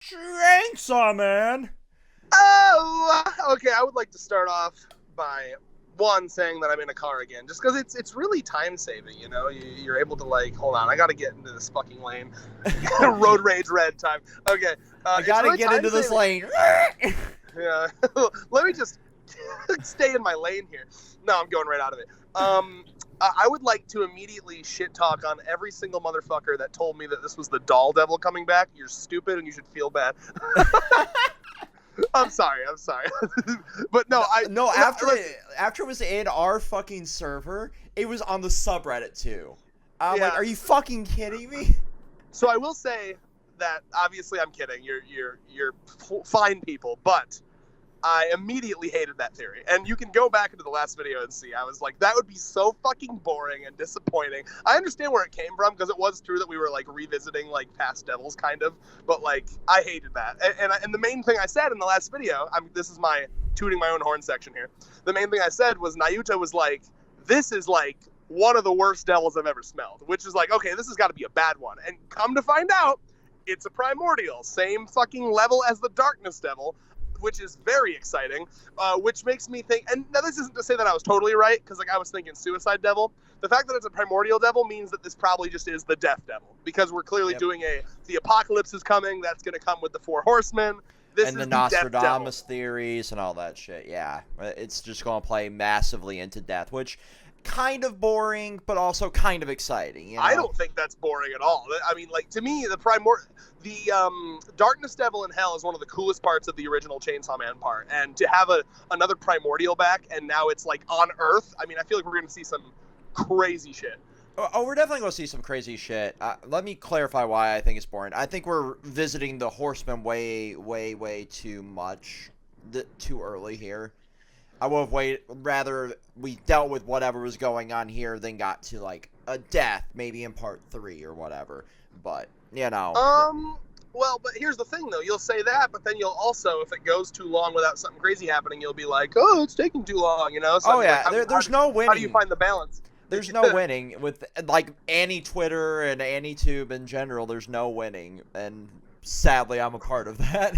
Chainsaw Man. Oh, okay. I would like to start off by one saying that I'm in a car again, just because it's really time saving. You know, you're able to like hold on. I got to get into this fucking lane. Road rage red time. Okay, I it's gotta really get into this lane. Yeah, let me just stay in my lane here. No, I'm going right out of it. I would like to immediately shit talk on every single motherfucker that told me that this was the doll devil coming back. You're stupid and you should feel bad. I'm sorry. But no, no. After it was in our fucking server, it was on the subreddit too. I'm like, yeah. are you fucking kidding me? So I will say that obviously I'm kidding. You're fine people, but I immediately hated that theory. And you can go back into the last video and see. I was like, that would be so fucking boring and disappointing. I understand where it came from because it was true that we were like revisiting like past devils kind of, but like I hated that. And the main thing I said in the last video, this is my tooting my own horn section here. The main thing I said was Nayuta was like, this is like one of the worst devils I've ever smelled, which is like, okay, this has got to be a bad one. And come to find out, it's a primordial, same fucking level as the darkness devil, which is very exciting, which makes me think, and now this isn't to say that I was totally right, because like I was thinking suicide devil. The fact that it's a primordial devil means that this probably just is the death devil, because we're clearly doing the apocalypse is coming, that's going to come with the four horsemen. This and is the the Nostradamus theories and all that shit, yeah. It's just going to play massively into death, which kind of boring, but also kind of exciting. You know? I don't think that's boring at all. I mean, like, to me, the Darkness Devil in Hell is one of the coolest parts of the original Chainsaw Man part, and to have another primordial back, and now it's like on Earth. I mean, I feel like we're going to see some crazy shit. Oh, we're definitely going to see some crazy shit. Let me clarify why I think it's boring. I think we're visiting the Horsemen way too much, too early here. I would have rather we dealt with whatever was going on here than got to like a death, maybe in part 3 or whatever. But you know. Well, but here's the thing though. You'll say that, but then you'll also, if it goes too long without something crazy happening, you'll be like, oh, it's taking too long, you know? So oh yeah, like, there's no winning. How do you find the balance? There's no winning with like any Twitter and any tube in general. There's no winning, and sadly, I'm a part of that.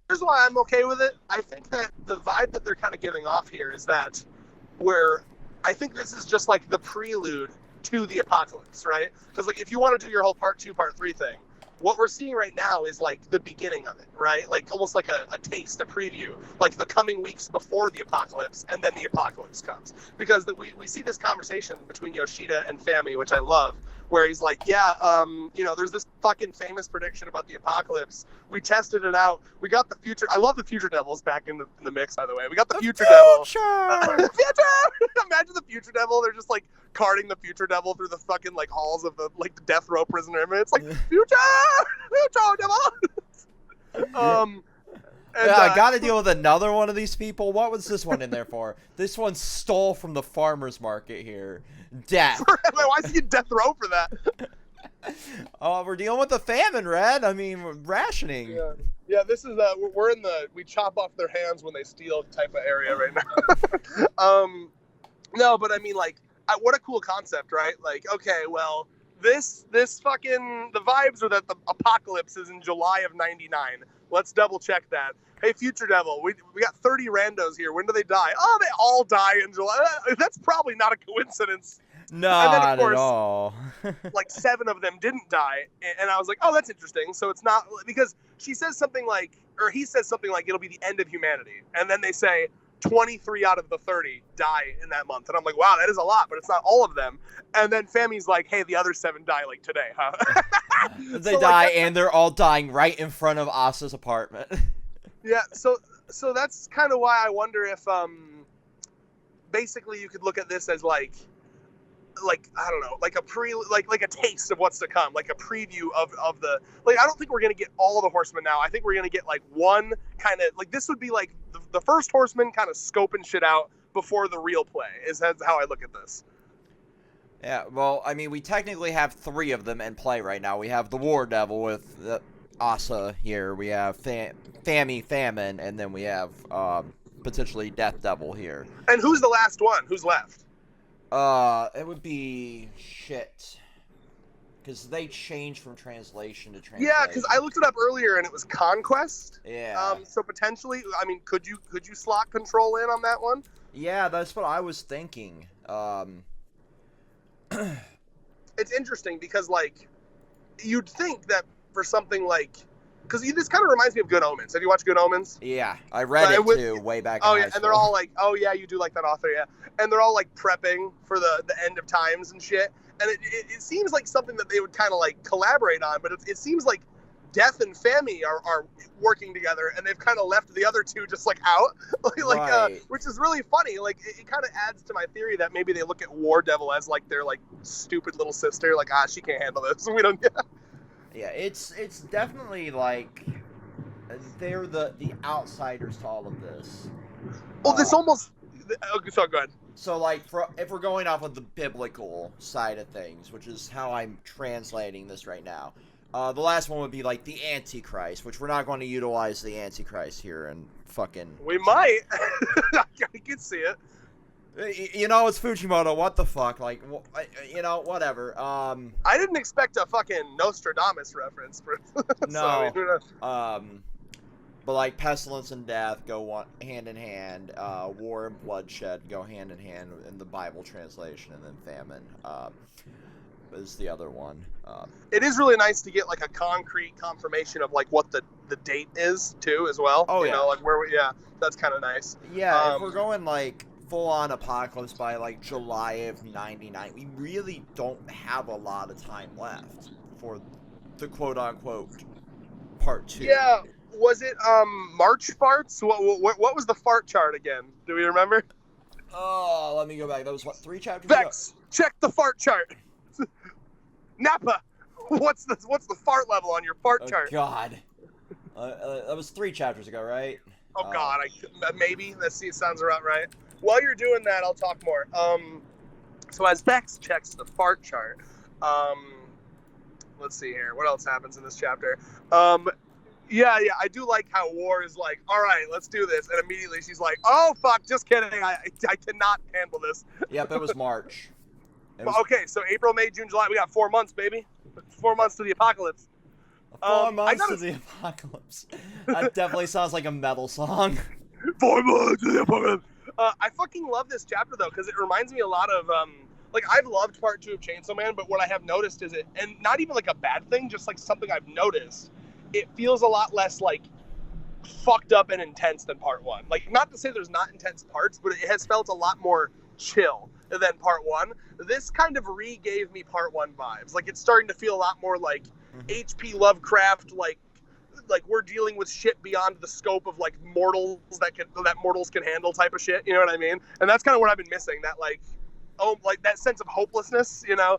Here's why I'm okay with it. I think that the vibe that they're kind of giving off here is that I think this is just like the prelude to the apocalypse, right? Because like if you want to do your whole part 2, part 3 thing, what we're seeing right now is like the beginning of it, right? Like almost like a taste, a preview, like the coming weeks before the apocalypse, and then the apocalypse comes. Because we see this conversation between Yoshida and Fami, which I love, where he's like, yeah, there's this fucking famous prediction about the apocalypse. We tested it out. We got the future. I love the future devils back in the mix, by the way. We got the future devil. Future! Imagine the future devil. They're just like carting the future devil through the fucking like halls of the like death row prisoner. It's like future devil. I gotta deal with another one of these people. What was this one in there for? This one stole from the farmer's market here. Death. Why is he in death row for that? Oh, we're dealing with the famine, Red. I mean, rationing. Yeah. This is we're in the we chop off their hands when they steal type of area right now. No, but I mean, like, what a cool concept, right? Like, okay, well, this fucking the vibes are that the apocalypse is in July of '99. Let's double check that. Hey, Future Devil, we got 30 randos here. When do they die? Oh, they all die in July. That's probably not a coincidence. Not at all. Like 7 of them didn't die, and I was like, oh, that's interesting. So it's not because she says something like, or he says something like, it'll be the end of humanity, and then they say 23 out of the 30 die in that month, and I'm like, wow, that is a lot, but it's not all of them. And then Fami's like, hey, the other 7 die like today, huh? They die, and they're all dying right in front of Asa's apartment. Yeah, so that's kind of why I wonder if basically you could look at this as like I don't know, like a taste of what's to come, like a preview of the, like, I don't think we're gonna get all of the horsemen now. I think we're gonna get like one kind of like, this would be like the first horseman kind of scoping shit out before the real play. That's how I look at this. Yeah, well, I mean, we technically have 3 of them in play right now. We have the War Devil with Asa here. We have Famine, and then we have potentially Death Devil here. And who's the last one? Who's left? It would be shit. because they change from translation to translation. Yeah, because I looked it up earlier and it was conquest. Yeah. So potentially, I mean, could you slot control in on that one? Yeah, that's what I was thinking. It's interesting because like you'd think that for something like because this kind of reminds me of Good Omens. Have you watched Good Omens? Yeah, I read it too way back in Oh high yeah, school. and they're all like, oh yeah, you do like that author, yeah. And they're all like prepping for the end of times and shit. And it seems like something that they would kind of like collaborate on, but it seems like Death and Femi are working together, and they've kind of left the other two just like out, Right. which is really funny. Like it kind of adds to my theory that maybe they look at War Devil as like their like stupid little sister, like she can't handle this. We don't. Yeah, it's definitely like they're the outsiders to all of this. Well, this almost. Okay, so go ahead. So, like, if we're going off of the biblical side of things, which is how I'm translating this right now, the last one would be, like, the Antichrist, which we're not going to utilize the Antichrist here and fucking... We might. I can see it. You know, it's Fujimoto, what the fuck, like, you know, whatever. I didn't expect a fucking Nostradamus reference. No. So, but, like, pestilence and death go hand in hand. War and bloodshed go hand in hand in the Bible translation, and then famine is the other one. It is really nice to get, like, a concrete confirmation of, like, what the date is, too, as well. Oh, you yeah. know, like, yeah, that's kind of nice. Yeah, if we're going, like, full-on apocalypse by, like, July of 99, we really don't have a lot of time left for the quote-unquote part 2. Yeah. Was it March farts? What was the fart chart again? Do we remember? Oh, let me go back. That was, what, 3 chapters Vex, check the fart chart. Nappa, what's the fart level on your fart ago? chart? Oh, God. That was 3 chapters ago, right? Oh, God. Maybe. Sounds about right. While you're doing that, I'll talk more. So as Vex checks the fart chart, let's see here. What else happens in this chapter? Yeah, I do like how War is like, all right, let's do this. And immediately she's like, oh, fuck, just kidding. I cannot handle this. Yep, it was March. Okay, so April, May, June, July. We got 4 months, baby. 4 months to the apocalypse. 4 months to the apocalypse. That definitely sounds like a metal song. 4 months to the apocalypse. I fucking love this chapter, though, because it reminds me a lot of, like, I've loved part 2 of Chainsaw Man, but what I have noticed is and not even, like, a bad thing, just, like, something I've noticed, it feels a lot less, like, fucked up and intense than part 1. Like, not to say there's not intense parts, but it has felt a lot more chill than part 1. This kind of re-gave me part 1 vibes. Like, it's starting to feel a lot more like H.P. Lovecraft, like we're dealing with shit beyond the scope of, like, mortals that mortals can handle type of shit, you know what I mean? And that's kind of what I've been missing, that, like, that sense of hopelessness, you know?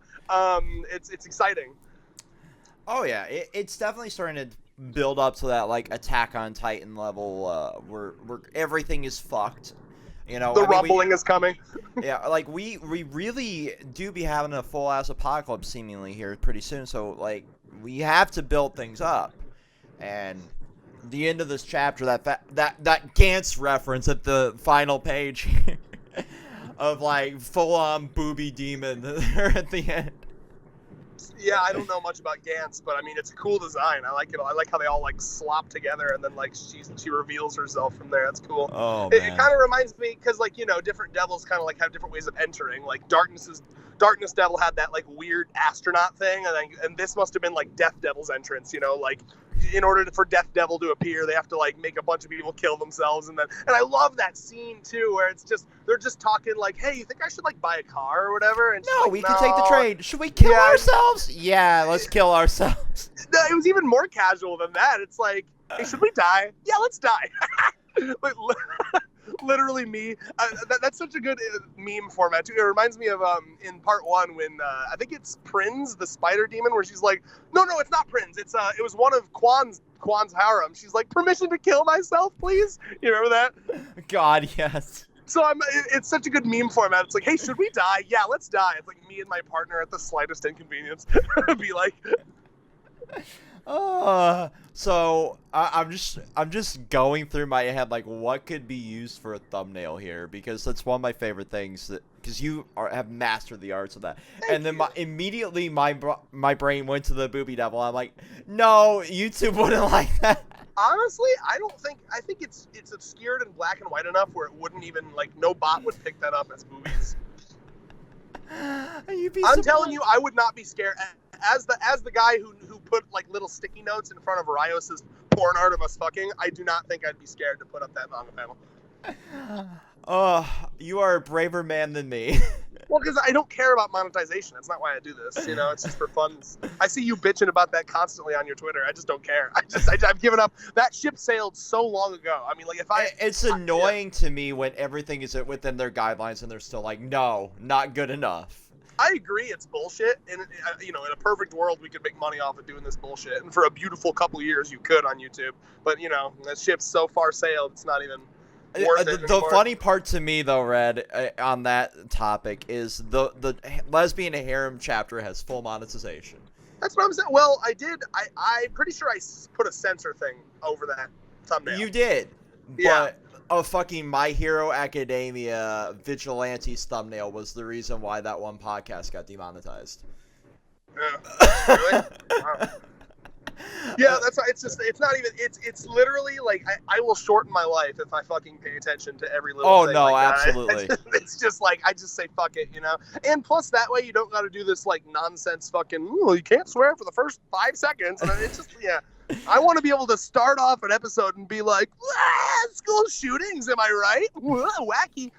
It's exciting. Oh yeah, it's definitely starting to build up to that, like, Attack on Titan level, where everything is fucked. You know, rumbling is coming. Yeah, like, we really do be having a full-ass apocalypse seemingly here pretty soon, so, like, we have to build things up. And the end of this chapter, that Gantz reference at the final page of, like, full-on booby demon there at the end. Yeah, I don't know much about Gantz, but I mean, it's a cool design. I like it. I like how they all, like, slop together and then, like, she reveals herself from there. That's cool. Oh, It man. kind of reminds me, because, like, you know, different devils kind of, like, have different ways of entering. Like, Darkness Devil had that, like, weird astronaut thing, and this must have been, like, Death Devil's entrance, you know, like, in order for Death Devil to appear, they have to, like, make a bunch of people kill themselves, and I love that scene, too, where they're just talking, like, hey, you think I should, like, buy a car or whatever? And No, like, we can take the train. Should we kill ourselves? Yeah, let's kill ourselves. No, it was even more casual than that. It's like, hey, should we die? Yeah, let's die. Like, literally me. That's such a good meme format, too. It reminds me of in part 1 when I think it's Prinz, the spider demon, where she's like, no, it's not Prinz. It was one of Kwan's harem. She's like, permission to kill myself, please? You remember that? God, yes. So it's such a good meme format. It's like, hey, should we die? Yeah, let's die. It's like me and my partner at the slightest inconvenience. Be like... So I'm just going through my head, like, what could be used for a thumbnail here, because that's one of my favorite things, because you have mastered the arts of that. Thank And then you. immediately my brain went to the booby devil. I'm like, no, YouTube wouldn't like that. Honestly, I think it's obscured and black and white enough where it wouldn't even, like, no bot would pick that up as boobies. I'm telling you, I would not be scared. As the guy who put, like, little sticky notes in front of Rios's porn art of us fucking, I do not think I'd be scared to put up that manga panel. Oh, you are a braver man than me. Well, because I don't care about monetization. That's not why I do this. You know, it's just for fun. I see you bitching about that constantly on your Twitter. I just don't care. I've given up. That ship sailed so long ago. I mean, like, it's annoying to me when everything is within their guidelines and they're still like, no, not good enough. I agree, it's bullshit, and you know, in a perfect world, we could make money off of doing this bullshit, and for a beautiful couple years, you could on YouTube. But you know, that ship's so far sailed, it's not even worth it The anymore. funny part to me, though, Red, on that topic is the lesbian harem chapter has full monetization. That's what I'm saying. Well, I'm pretty sure I put a censor thing over that thumbnail. You did, Yeah. but a fucking My Hero Academia Vigilantes thumbnail was the reason why that one podcast got demonetized. Yeah. Really? Wow. Yeah, that's why it's not even, it's literally like, I will shorten my life if I fucking pay attention to every little thing. Oh, no, like absolutely. It's just like, I just say fuck it, you know? And plus that way you don't got to do this like nonsense fucking, well, you can't swear for the first 5 seconds. And it's just, yeah. I want to be able to start off an episode and be like, school shootings, am I right? Wacky.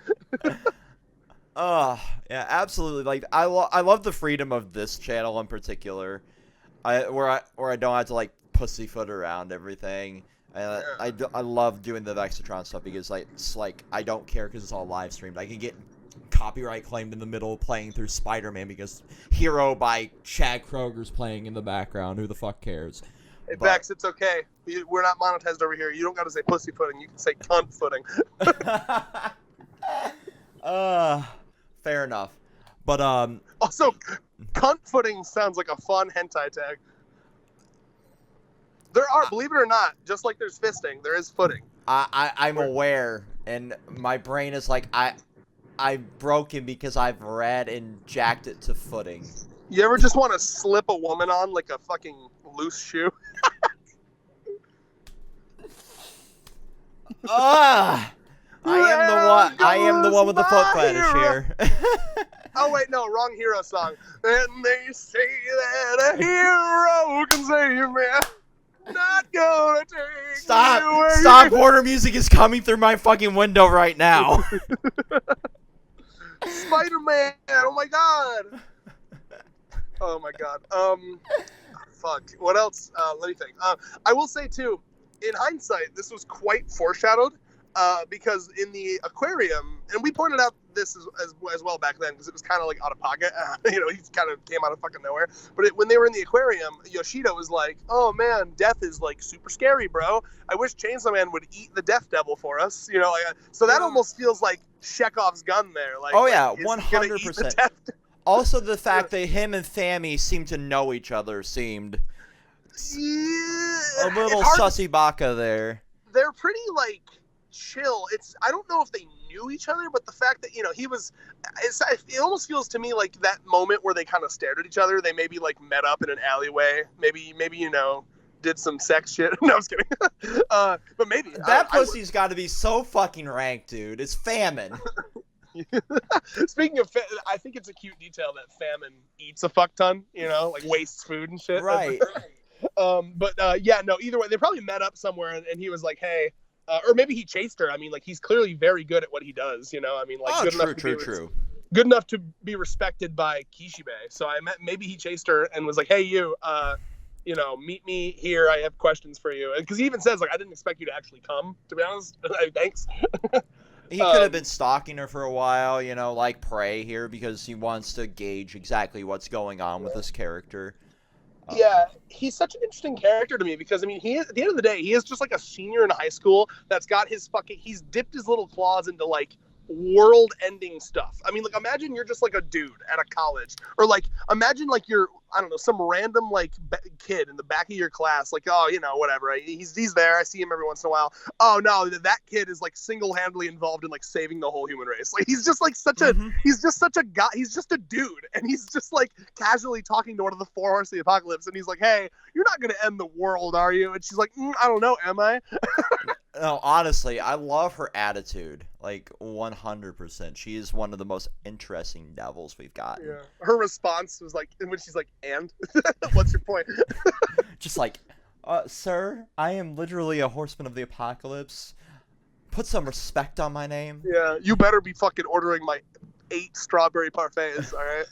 Yeah, absolutely. Like, I love the freedom of this channel in particular. Where I don't have to, like, pussyfoot around everything. I love doing the Vexatron stuff because, like, it's like, I don't care because it's all live streamed. I can get copyright claimed in the middle playing through Spider-Man because Hero by Chad Kroger's playing in the background. Who the fuck cares? Hey, Vex, it's okay. We're not monetized over here. You don't got to say pussyfooting. You can say cunt footing. Fair enough. But, Also, cunt footing sounds like a fun hentai tag. There are, believe it or not, just like there's fisting, there is footing. I'm aware, and my brain is like, I'm broken because I've read and jacked it to footing. You ever just want to slip a woman on like a fucking loose shoe? I am the one with the foot fetish here. Oh wait, no, wrong Hero song. And they say that a hero can save me. Not gonna take Stop! Border music is coming through my fucking window right now. Spider-Man! Oh my god! Oh my god. Fuck. What else? Let me think. I will say too, in hindsight, this was quite foreshadowed. Because in the aquarium, and we pointed out this as well back then because it was kind of like out of pocket. You know, he kind of came out of fucking nowhere. But when they were in the aquarium, Yoshida was like, "Oh man, death is like super scary, bro. I wish Chainsaw Man would eat the Death Devil for us." You know, like, so that almost feels like Chekhov's gun there. Like, oh yeah, 100%. Also, the fact that him and Fammy seemed to know each other seemed a little sussy baka there. They're pretty like chill. I don't know if they knew each other, but the fact that, you know, it almost feels to me like that moment where they kind of stared at each other. They maybe like met up in an alleyway, maybe you know, did some sex shit. No, I was kidding. But maybe that pussy's got to be so fucking rank, dude. It's Famine. Speaking of, I think it's a cute detail that Famine eats a fuck ton, you know, like wastes food and shit. Right. But yeah, no, either way, they probably met up somewhere and he was like, hey, or maybe he chased her. I mean, like, he's clearly very good at what he does, you know? I mean, like, good enough to be respected by Kishibe. So maybe he chased her and was like, hey, you know, meet me here. I have questions for you. Because he even says, like, I didn't expect you to actually come, to be honest. Thanks. He could have been stalking her for a while, you know, like Prey here, because he wants to gauge exactly what's going on with this character. Yeah, he's such an interesting character to me because, I mean, at the end of the day, he is just like a senior in high school that's got his he's dipped his little claws into, like, world-ending stuff. I mean, like, imagine you're just like a dude at a college, or like, imagine like you're, I don't know, some random like kid in the back of your class, like, oh, you know, whatever. He's there. I see him every once in a while. Oh no, that kid is like single-handedly involved in like saving the whole human race. Like, he's just like he's just such a guy. He's just a dude, and he's just like casually talking to one of the four horsemen of the apocalypse, and he's like, hey, you're not gonna end the world, are you? And she's like, I don't know, am I? No, honestly, I love her attitude. Like, 100%. She is one of the most interesting devils we've gotten. Yeah. Her response was like, when she's like, and? What's your point? Just like, sir, I am literally a horseman of the apocalypse. Put some respect on my name. Yeah, you better be fucking ordering my 8 strawberry parfaits, alright?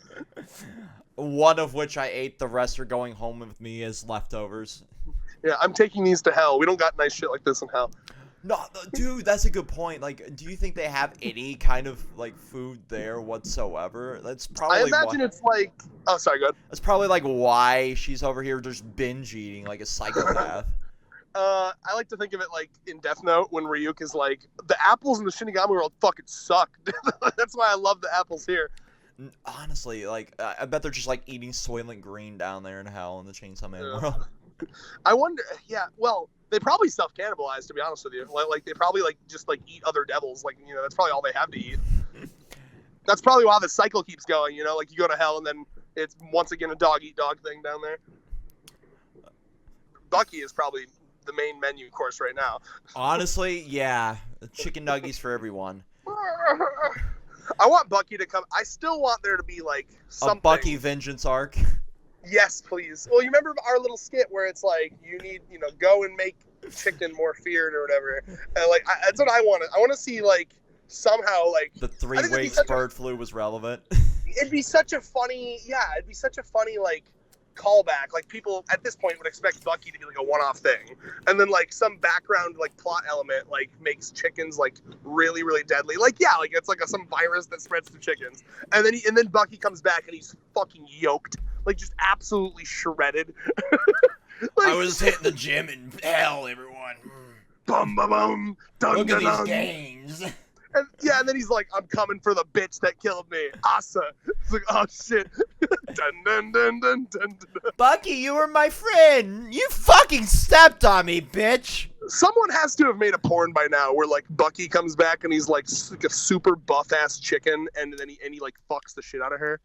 One of which I ate, the rest are going home with me as leftovers. Yeah, I'm taking these to hell. We don't got nice shit like this in hell. No, dude, that's a good point. Like, do you think they have any kind of, like, food there whatsoever? That's probably I imagine it's like... Oh, sorry, go ahead. That's probably, like, why she's over here just binge eating like a psychopath. I like to think of it like in Death Note when Ryuk is like, the apples in the Shinigami world fucking suck. That's why I love the apples here. Honestly, like, I bet they're just, like, eating Soylent Green down there in hell in the Chainsaw Man world. I wonder, yeah, well, they probably self-cannibalize, to be honest with you. Like they probably, like, just, like, eat other devils. Like, you know, that's probably all they have to eat. That's probably why the cycle keeps going, you know? Like, you go to hell, and then it's, once again, a dog-eat-dog thing down there. Bucky is probably the main menu course right now. Honestly, yeah. Chicken nuggies for everyone. I want Bucky to come. I still want there to be, like, something. A Bucky vengeance arc. Yes, please. Well, you remember our little skit where it's like, you need, you know, go and make chicken more feared or whatever. And, like, that's what I want. I want to see, like, somehow, like... The 3 weeks bird flu was relevant. It'd be such a funny, like, callback. Like, people at this point would expect Bucky to be, like, a one-off thing. And then, like, some background, like, plot element, like, makes chickens, like, really, really deadly. Like, yeah, like, it's like some virus that spreads to chickens. And then Bucky comes back and he's fucking yoked. Like, just absolutely shredded. Like, I was hitting the gym in hell, everyone. Bum, bum, bum, dun, Look dun, at dun. these gains. And, yeah, and then he's like, I'm coming for the bitch that killed me. Asa. It's like, oh, shit. Dun, dun, dun, dun, dun, dun. Bucky, you were my friend. You fucking stepped on me, bitch. Someone has to have made a porn by now where, like, Bucky comes back and he's, like a super buff-ass chicken, and then he, like, fucks the shit out of her.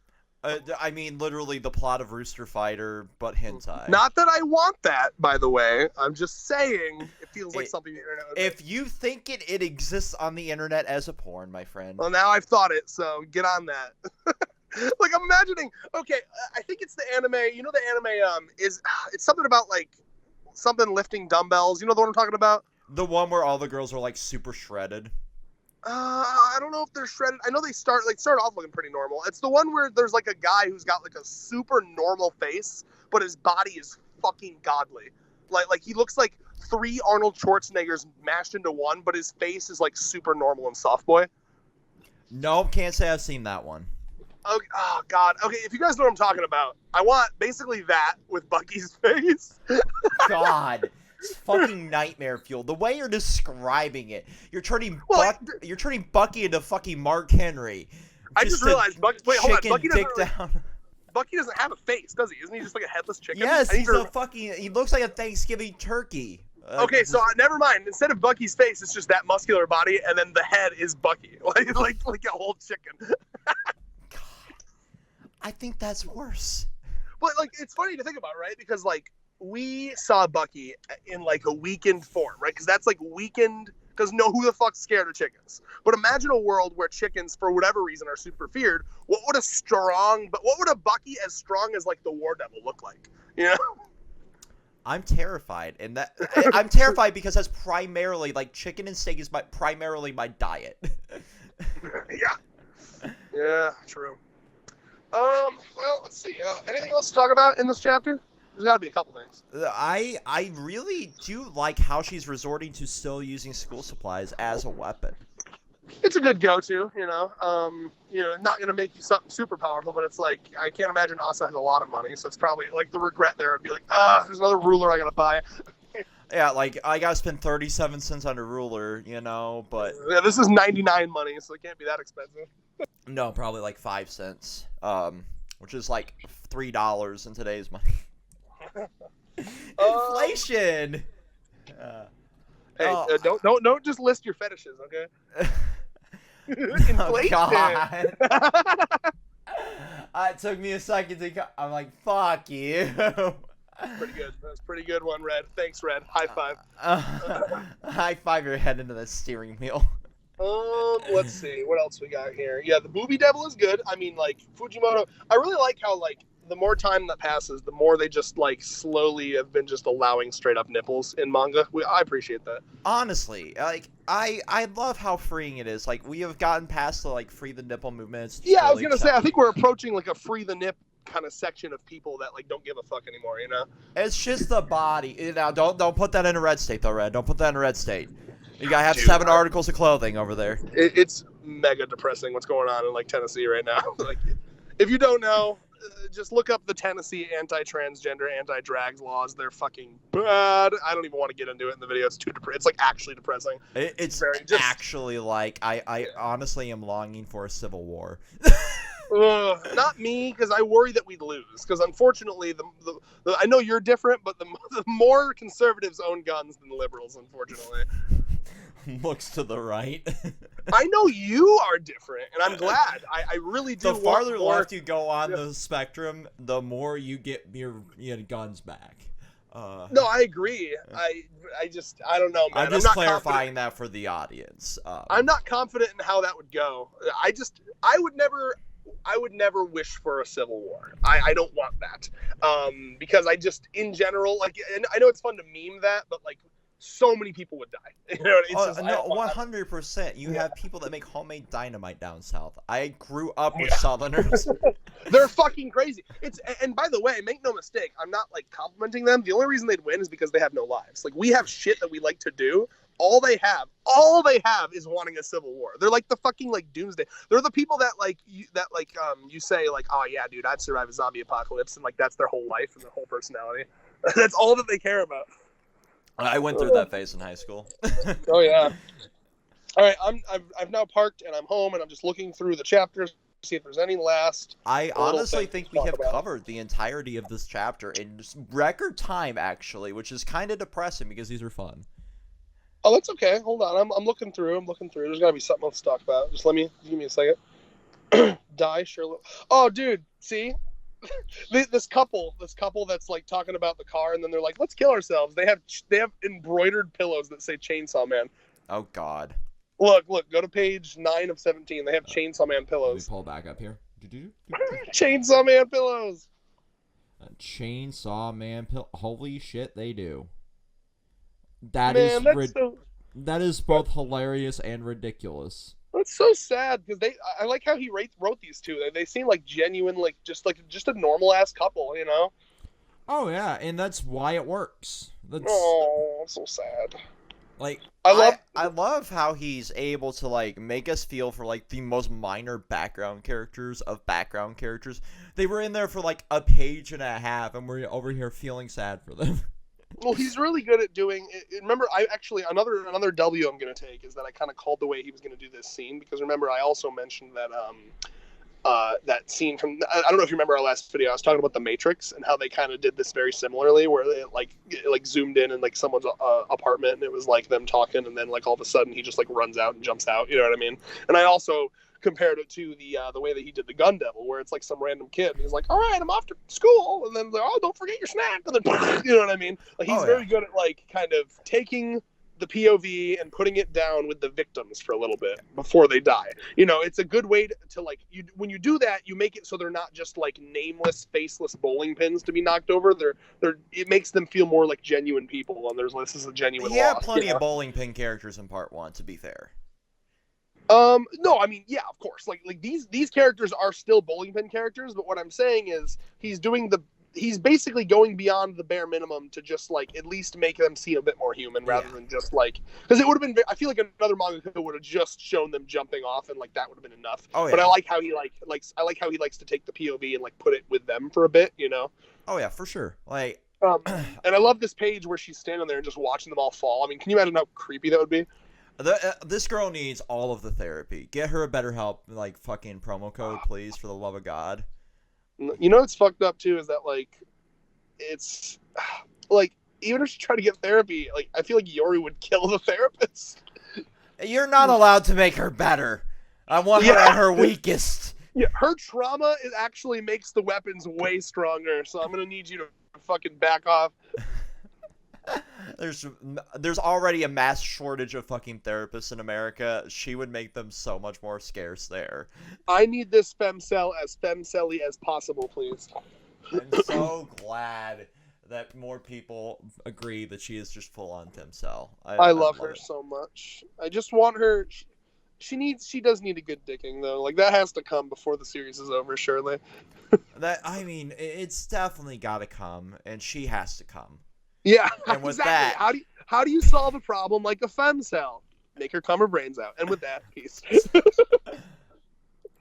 I mean, literally the plot of Rooster Fighter, but hentai. Not that I want that, by the way. I'm just saying it feels like something the internet would If you think it exists on the internet as a porn, my friend. Well, now I've thought it, so get on that. Like, I'm imagining, okay, I think it's the anime, you know the anime it's something about, like, something lifting dumbbells. You know the one I'm talking about? The one where all the girls are, like, super shredded. I don't know if they're shredded. I know they start off looking pretty normal. It's the one where there's, like, a guy who's got, like, a super normal face, but his body is fucking godly. Like he looks like 3 Arnold Schwarzeneggers mashed into one, but his face is, like, super normal and soft boy. Nope, can't say I've seen that one. Okay, oh, God. Okay, if you guys know what I'm talking about, I want basically that with Bucky's face. God. It's fucking nightmare fuel. The way you're describing it, you're turning Bucky into fucking Mark Henry. I just realized Bucky. Wait, hold on. Bucky doesn't have a face, does he? Isn't he just like a headless chicken? Yes, he looks like a Thanksgiving turkey. Okay, so never mind. Instead of Bucky's face, it's just that muscular body, and then the head is Bucky, like a whole chicken. God, I think that's worse. But, like, it's funny to think about, right? Because, like, we saw Bucky in, like, a weakened form, right? Because that's, like, weakened, because who the fuck's scared of chickens? But imagine a world where chickens, for whatever reason, are super feared. What would a Bucky as strong as, like, the War Devil look like? You know? I'm terrified, and I'm terrified because that's primarily, like, chicken and steak is primarily my diet. Yeah, true. Well, let's see. Anything else to talk about in this chapter? There's got to be a couple things. I really do like how she's resorting to still using school supplies as a weapon. It's a good go-to, you know. Not going to make you something super powerful, but it's like, I can't imagine Asa has a lot of money, so it's probably, like, the regret there would be like, there's another ruler I got to buy. Yeah, like I gotta spend 37 cents on a ruler, you know, but Yeah, this is 99 money, so it can't be that expensive. no, probably like 5 cents, which is like $3 in today's money. Inflation. Uh, Hey, oh, don't just list your fetishes, okay? oh Inflation. God. It took me a second to. I'm like, fuck you. Pretty good. That's a pretty good one, Red. Thanks, Red. High five. High five your head into the steering wheel. Let's see what else we got here. Yeah, the Booby Devil is good. I mean, like Fujimoto. I really like how like the more time that passes, the more they just like slowly have been just allowing straight up nipples in manga. I appreciate that. Honestly, like I love how freeing it is. Like we have gotten past the like free the nipple movement. It's Yeah, I was totally gonna say. I think acceptable. we're approaching like a free the nip kind of section of people that like don't give a fuck anymore. You know. It's just the body. Now don't put that in a red state though, Red. Don't put that in a red state. You gotta have Dude, 7 articles of clothing over there. It's mega depressing what's going on in like Tennessee right now. Like, if you don't know, just look up the Tennessee anti-transgender, anti-drags laws. They're fucking bad. I don't even want to get into it in the video. It's too it's like actually depressing. It's Very just actually like I honestly am longing for a civil war. not me, because I worry that we'd lose. Because unfortunately, the I know you're different, but the more conservatives own guns than liberals, unfortunately. Looks to the right. I know you are different, and I'm glad. I really do. The farther more... left you go on the spectrum, the more you get your guns back. No, I agree. I don't know, man. I'm just not clarifying confident. that for the audience. I'm not confident in how that would go. I would never wish for a civil war. I don't want that. Because I just, in general, like, and I know it's fun to meme that, but like, so many people would die. You know, it's just, no, 100%. You have people that make homemade dynamite down south. I grew up with Southerners. They're fucking crazy. And by the way, make no mistake, I'm not like complimenting them. The only reason they'd win is because they have no lives. Like we have shit that we like to do. All they have is wanting a civil war. They're like the fucking like doomsday. They're the people that you say like, oh yeah, dude, I'd survive a zombie apocalypse, and like that's their whole life and their whole personality. That's all that they care about. I went through that phase in high school. Oh yeah. All right, I've now parked and I'm home and I'm just looking through the chapters to see if there's any last. I honestly think we have about. covered the entirety of this chapter in record time, actually, which is kind of depressing because these are fun. Oh, that's okay. Hold on, I'm looking through. There's gotta be something else to talk about. Just give me a second. Die, Sherlock. Oh, dude, see. This couple that's like talking about the car, and then they're like, "Let's kill ourselves." They have embroidered pillows that say "Chainsaw Man." Oh God! Look, go to page 9 of 17. They have Chainsaw Man pillows. Let me pull back up here. Chainsaw Man pillows. Chainsaw Man pill. Holy shit, they do. That is both hilarious and ridiculous. That's so sad because I like how he wrote these two. They seem like genuine, like just a normal ass couple, you know. Oh yeah, and that's why it works. Oh, so sad. Like I love how he's able to like make us feel for like the most minor background characters of background characters. They were in there for like a page and a half, and we're over here feeling sad for them. Well, he's really good at doing. Remember, I actually another W I'm going to take is that I kind of called the way he was going to do this scene because remember I also mentioned that that scene from I don't know if you remember our last video. I was talking about the Matrix and how they kind of did this very similarly, where they like zoomed in like someone's apartment and it was like them talking, and then like all of a sudden he just like runs out and jumps out. You know what I mean? And I also compared it to the way that he did the Gun Devil, where it's like some random kid and he's like, "All right, I'm off to school," and then like, "Oh, don't forget your snack," and then you know what I mean? Like he's very good at like kind of taking the POV and putting it down with the victims for a little bit before they die. You know, it's a good way to like when you do that, you make it so they're not just like nameless, faceless bowling pins to be knocked over. It makes them feel more like genuine people, and this is a genuine. He had plenty of bowling pin characters in part 1, to be fair. No, I mean, yeah, of course. Like these characters are still bowling pin characters, but what I'm saying is he's basically going beyond the bare minimum to just like at least make them seem a bit more human rather than just like because it would have been. I feel like another mangaka would have just shown them jumping off and like that would have been enough. Oh, yeah. But I like how he likes to take the POV and like put it with them for a bit, you know. Oh yeah, for sure. Like And I love this page where she's standing there and just watching them all fall. I mean, can you imagine how creepy that would be? This girl needs all of the therapy. Get her a BetterHelp like fucking promo code, please, for the love of God. You know what's fucked up too is that like it's like even if she tried to get therapy, like I feel like Yori would kill the therapist. You're not allowed to make her better. I want her at her weakest. Yeah, her trauma actually makes the weapons way stronger. So I'm gonna need you to fucking back off. There's already a mass shortage of fucking therapists in America. She would make them so much more scarce there. I need this femcell as femcelly as possible, please. I'm so glad that more people agree that she is just full on femcell. I love her so much. I just want her. She does need a good dicking though. Like that has to come before the series is over, surely. It's definitely got to come, and she has to come. Yeah, and with exactly. that, how do you solve a problem like a femcell? Make her cum her brains out, and with that, peace.